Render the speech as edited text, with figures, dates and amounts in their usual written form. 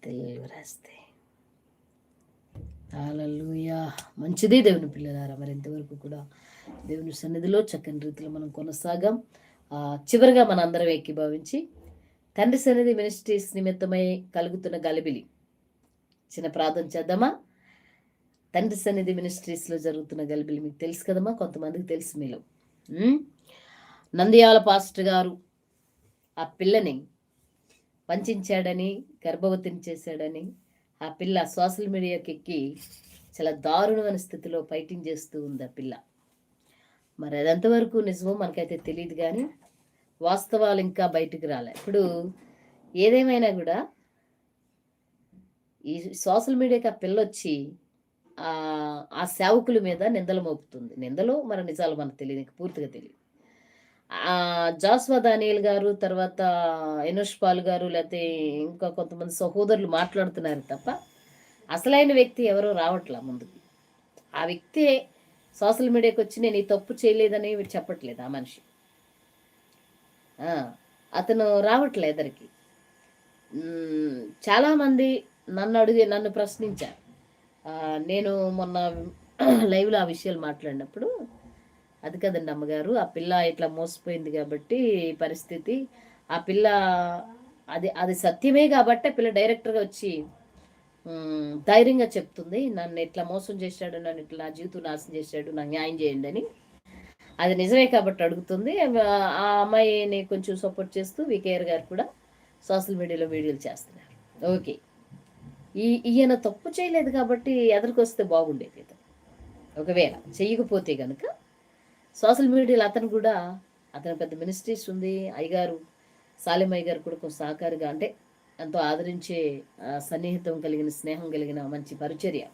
తెలియరాస్తే. హల్లెలూయా. మంచిదే దేవుని పిల్లలారా. మరి ఇంతవరకు కూడా దేవుని సన్నిధిలో చక్కని రీతిలో మనం కొనసాగాం. చివరిగా మన అందరం ఏకీభవించి తండ్రి సన్నిధి మినిస్ట్రీస్ నిమిత్తమై కలుగుతున్న గలిబిలి చిన్న ప్రార్థన చేద్దామా? తండ్రి సన్నిధి మినిస్ట్రీస్లో జరుగుతున్న గలిబిలి మీకు తెలుసు కదమ్మా, కొంతమందికి తెలుసు మీలో. నంద్యాల పాస్టర్ గారు ఆ పిల్లని వంచాడని, గర్భవతిని చేశాడని, ఆ పిల్ల సోషల్ మీడియాకి ఎక్కి చాలా దారుణమైన స్థితిలో ఫైటింగ్ చేస్తూ ఉంది ఆ పిల్ల. మరి అది ఎంతవరకు నిజమో మనకైతే తెలియదు, కానీ వాస్తవాలు ఇంకా బయటకు రాలే. ఇప్పుడు ఏదేమైనా కూడా ఈ సోషల్ మీడియాకి ఆ పిల్ల వచ్చి ఆ సేవకుల మీద నిందలు మోపుతుంది. నిందలు మరి నిజాలు మనకు తెలియదు, పూర్తిగా తెలియదు. జాస్వా దానియేల్ గారు, తర్వాత ఎనోష్ పాల్ గారు, లేకపోతే ఇంకా కొంతమంది సహోదరులు మాట్లాడుతున్నారు తప్ప అసలైన వ్యక్తి ఎవరో రావట్లా ముందుకు. ఆ వ్యక్తి సోషల్ మీడియాకి వచ్చి నేను ఈ తప్పు చేయలేదని చెప్పట్లేదు ఆ మనిషి. అతను రావట్లే ఎదరికి. చాలామంది నన్ను ప్రశ్నించారు. నేను మొన్న లైవ్లో ఆ విషయాలు మాట్లాడినప్పుడు, అది కదండి అమ్మగారు, ఆ పిల్ల ఇట్లా మోసపోయింది కాబట్టి పరిస్థితి, ఆ పిల్ల అది సత్యమే కాబట్టి ఆ పిల్ల డైరెక్టర్గా వచ్చి ధైర్యంగా చెప్తుంది, నన్ను ఇట్లా మోసం చేశాడు, నన్ను ఇట్లా నా జీవితం నాశనం చేశాడు, నాకు న్యాయం చేయండి అని. అది నిజమే కాబట్టి అడుగుతుంది. ఆ అమ్మాయిని కొంచెం సపోర్ట్ చేస్తూ వికేఆర్ గారు కూడా సోషల్ మీడియాలో వీడియోలు చేస్తున్నారు. ఓకే, ఈయన తప్పు చేయలేదు కాబట్టి ఎదురుకొస్తే బాగుండేది. ఒకవేళ చెయ్యకపోతే కనుక సోషల్ మీడియాలో అతను పెద్ద మినిస్ట్రీస్ ఉంది. అయ్యగారు సాలిం అయ్యగారు కూడా కొంచెం సహకారిగా, అంటే ఎంతో ఆదరించే సన్నిహితం కలిగిన, స్నేహం కలిగిన మంచి పరిచర్య